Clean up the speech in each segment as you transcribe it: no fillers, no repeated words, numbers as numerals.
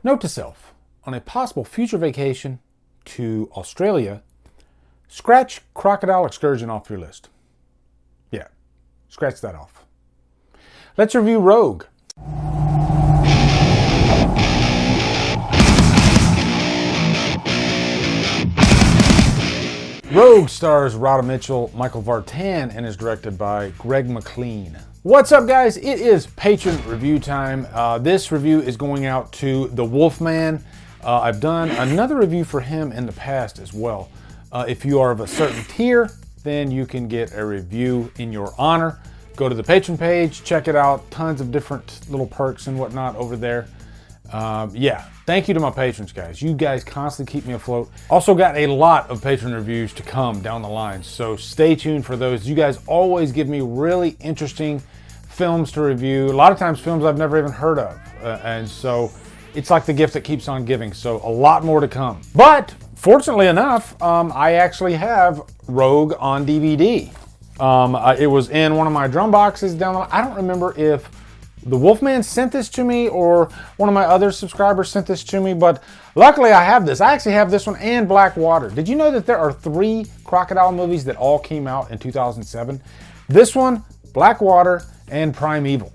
Note to self, on a possible future vacation to Australia, scratch Crocodile excursion off your list. Yeah, scratch that off. Let's review Rogue. Rogue stars Radha Mitchell, Michael Vartan, and is directed by Greg McLean. What's up, guys? It is patron review time. This review is going out to the Wolfman. I've done another review for him in the past as well. If you are of a certain tier, then you can get a review in your honor. Go to the patron page, check it out. Tons of different little perks and whatnot over there. Yeah, thank you to my patrons, guys. You guys constantly keep me afloat. Also got a lot of patron reviews to come down the line, so stay tuned for those. You guys always give me really interesting films to review. A lot of times films I've never even heard of. And so it's like the gift that keeps on giving. So a lot more to come. But fortunately enough, I actually have Rogue on DVD. It was in one of my drum boxes down the line. I don't remember if the Wolfman sent this to me or one of my other subscribers sent this to me, but luckily I have this. I actually have this one and Blackwater. Did you know that there are 3 Crocodile movies that all came out in 2007? This one, Blackwater, and Primeval.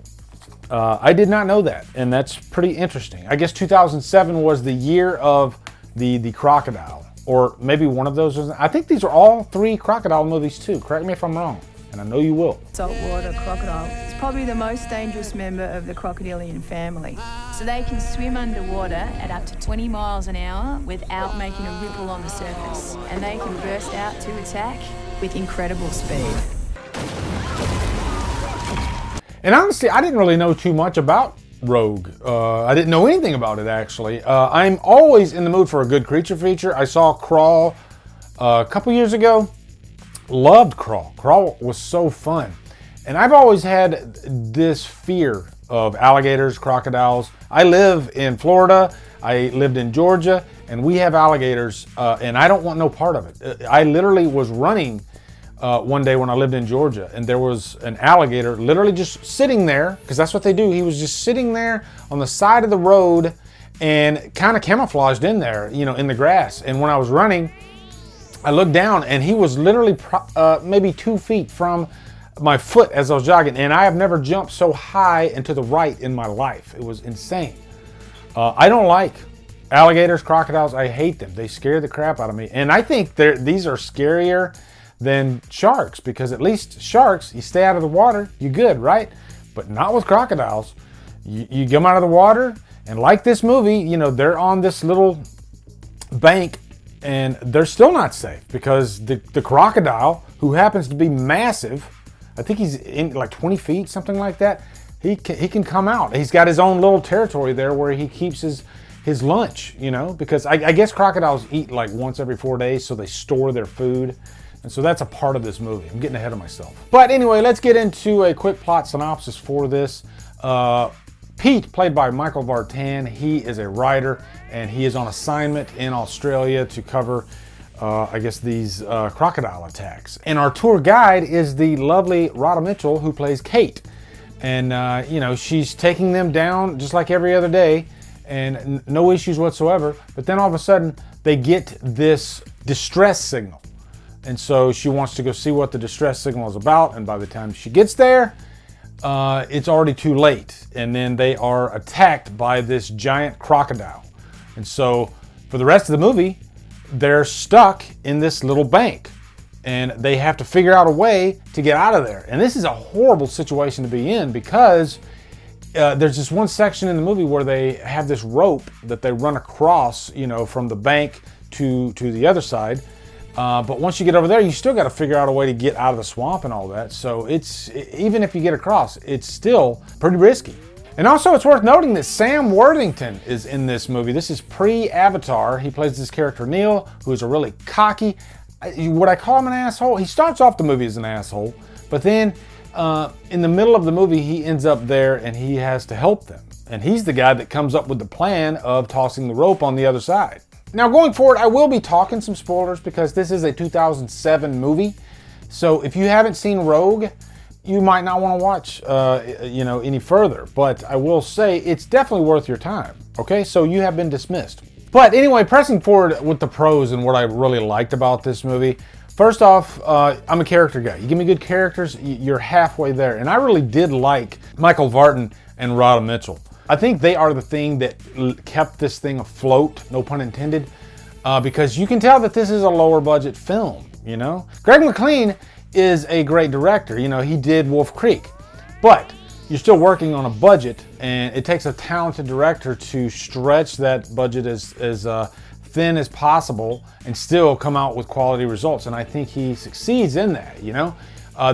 I did not know that, and that's pretty interesting. I guess 2007 was the year of the Crocodile, or maybe one of those was. I think these are all 3 Crocodile movies too. Correct me if I'm wrong, and I know you will. Saltwater crocodile is probably the most dangerous member of the crocodilian family. So they can swim underwater at up to 20 miles an hour without making a ripple on the surface. And they can burst out to attack with incredible speed. And honestly, I didn't really know too much about Rogue. I didn't know anything about it, actually. I'm always in the mood for a good creature feature. I saw Crawl a couple years ago. Loved Crawl. Crawl was so fun. And I've always had this fear of alligators, crocodiles. I live in Florida. I lived in Georgia, and we have alligators, and I don't want no part of it. I literally was running one day when I lived in Georgia, and there was an alligator literally just sitting there, because that's what they do. He was just sitting there on the side of the road and kind of camouflaged in there, you know, in the grass. And when I was running, I looked down and he was literally maybe 2 feet from my foot as I was jogging. And I have never jumped so high and to the right in my life. It was insane. I don't like alligators, crocodiles. I hate them. They scare the crap out of me. And I think these are scarier than sharks, because at least sharks, you stay out of the water, you're good, right? But not with crocodiles. You get them out of the water, and like this movie, you know, they're on this little bank and they're still not safe, because the crocodile, who happens to be massive, I think he's in like 20 feet, something like that, he can come out. He's got his own little territory there where he keeps his lunch, you know, because I guess crocodiles eat like once every 4 days, so they store their food. And so that's a part of this movie. I'm getting ahead of myself. But anyway, let's get into a quick plot synopsis for this. Pete, played by Michael Vartan, he is a writer, and he is on assignment in Australia to cover, I guess, these crocodile attacks. And our tour guide is the lovely Radha Mitchell, who plays Kate. And, you know, she's taking them down just like every other day, and no issues whatsoever. But then all of a sudden, they get this distress signal. And so she wants to go see what the distress signal is about, and by the time she gets there, it's already too late. And then they are attacked by this giant crocodile. And so for the rest of the movie, they're stuck in this little bank, and they have to figure out a way to get out of there. And this is a horrible situation to be in, because there's this one section in the movie where they have this rope that they run across, you know, from the bank to the other side. But once you get over there, you still got to figure out a way to get out of the swamp and all that. So even if you get across, it's still pretty risky. And also, it's worth noting that Sam Worthington is in this movie. This is pre-Avatar. He plays this character, Neil, who is a really cocky, would I call him an asshole? He starts off the movie as an asshole, but then in the middle of the movie, he ends up there and he has to help them. And he's the guy that comes up with the plan of tossing the rope on the other side. Now, going forward, I will be talking some spoilers because this is a 2007 movie. So if you haven't seen Rogue, you might not want to watch, any further. But I will say it's definitely worth your time. Okay, so you have been dismissed. But anyway, pressing forward with the pros and what I really liked about this movie. First off, I'm a character guy. You give me good characters, you're halfway there. And I really did like Michael Vartan and Rhoda Mitchell. I think they are the thing that kept this thing afloat, no pun intended, because you can tell that this is a lower budget film, you know? Greg McLean is a great director. You know, he did Wolf Creek, but you're still working on a budget, and it takes a talented director to stretch that budget as thin as possible and still come out with quality results. And I think he succeeds in that, you know?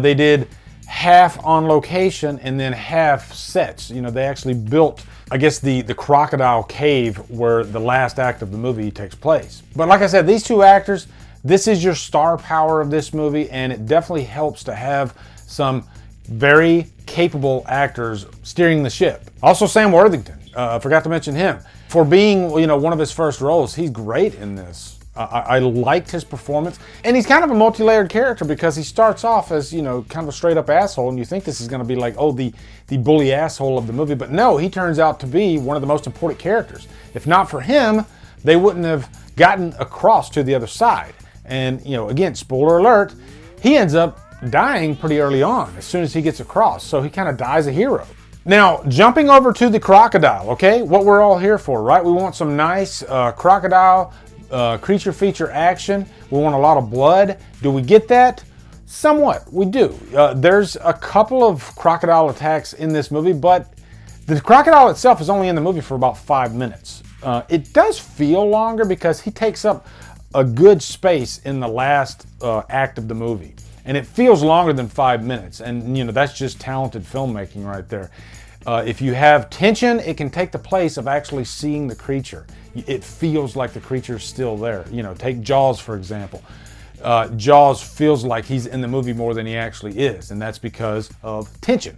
They did half on location and then half sets. You know, they actually built, I guess, the Crocodile cave where the last act of the movie takes place. But like I said, these two actors, this is your star power of this movie, and it definitely helps to have some very capable actors steering the ship. Also, Sam Worthington, I forgot to mention him. For being, you know, one of his first roles, he's great in this. I liked his performance, and he's kind of a multi-layered character because he starts off as, you know, kind of a straight up asshole, and you think this is going to be like, oh, the bully asshole of the movie, but no, he turns out to be one of the most important characters. If not for him, they wouldn't have gotten across to the other side. And, you know, again, spoiler alert, he ends up dying pretty early on as soon as he gets across, so he kind of dies a hero. Now, jumping over to the Crocodile, okay, what we're all here for, right? We want some nice crocodile creature feature action. We want a lot of blood. Do we get that? Somewhat, we do. There's a couple of crocodile attacks in this movie, but the crocodile itself is only in the movie for about 5 minutes. It does feel longer because he takes up a good space in the last act of the movie. And it feels longer than 5 minutes. And, you know, that's just talented filmmaking right there. If you have tension, it can take the place of actually seeing the creature. It feels like the creature's still there. You know, take Jaws, for example. Jaws feels like he's in the movie more than he actually is, and that's because of tension.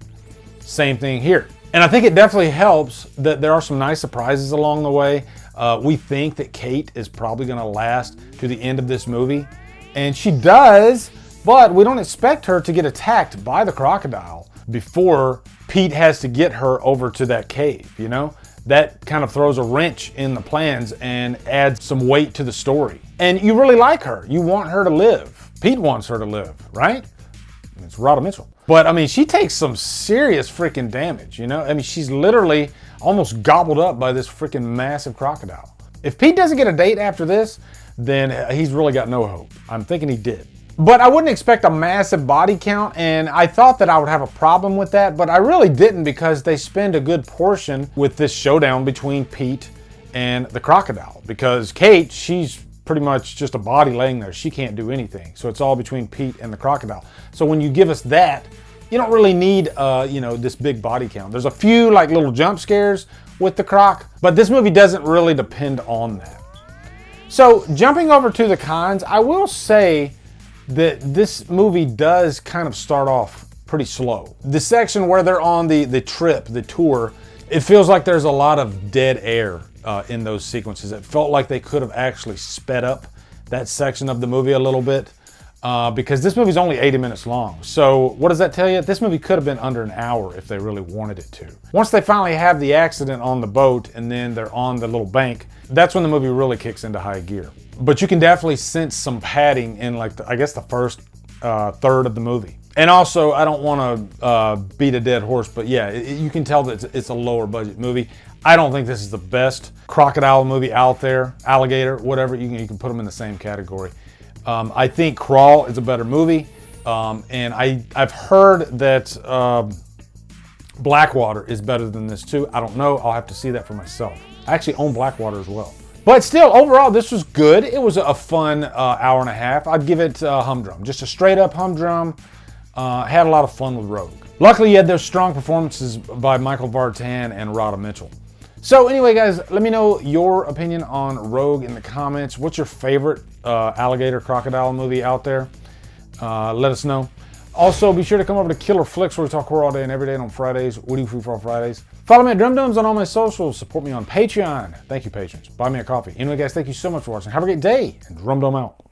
Same thing here. And I think it definitely helps that there are some nice surprises along the way. We think that Kate is probably going to last to the end of this movie, and she does, but we don't expect her to get attacked by the crocodile before Pete has to get her over to that cave, you know? That kind of throws a wrench in the plans and adds some weight to the story. And you really like her. You want her to live. Pete wants her to live, right? It's Rhoda Mitchell. But I mean, she takes some serious freaking damage, you know? I mean, she's literally almost gobbled up by this freaking massive crocodile. If Pete doesn't get a date after this, then he's really got no hope. I'm thinking he did. But I wouldn't expect a massive body count, and I thought that I would have a problem with that, but I really didn't because they spend a good portion with this showdown between Pete and the crocodile. Because Kate, she's pretty much just a body laying there. She can't do anything. So it's all between Pete and the crocodile. So when you give us that, you don't really need, you know, this big body count. There's a few like little jump scares with the croc, but this movie doesn't really depend on that. So jumping over to the cons, I will say that this movie does kind of start off pretty slow. The section where they're on the trip, the tour, it feels like there's a lot of dead air in those sequences. It felt like they could have actually sped up that section of the movie a little bit because this movie's only 80 minutes long. So what does that tell you? This movie could have been under an hour if they really wanted it to. Once they finally have the accident on the boat and then they're on the little bank, that's when the movie really kicks into high gear. But you can definitely sense some padding in like, I guess the first third of the movie. And also, I don't want to beat a dead horse, but yeah, you can tell that it's a lower budget movie. I don't think this is the best crocodile movie out there. Alligator, whatever, you can put them in the same category. I think Crawl is a better movie. And I've heard that Blackwater is better than this too. I don't know, I'll have to see that for myself. I actually own Blackwater as well. But still, overall, this was good. It was a fun hour and a half. I'd give it humdrum. Just a straight up humdrum. Had a lot of fun with Rogue. Luckily, you had those strong performances by Michael Vartan and Rhoda Mitchell. So anyway, guys, let me know your opinion on Rogue in the comments. What's your favorite alligator crocodile movie out there? Let us know. Also, be sure to come over to Killer Flicks where we talk horror all day and every day, and on Fridays, Woody Free for All Fridays. Follow me at Drumdums on all my socials. Support me on Patreon. Thank you, patrons. Buy me a coffee. Anyway, guys, thank you so much for watching. Have a great day, and Drumdum out.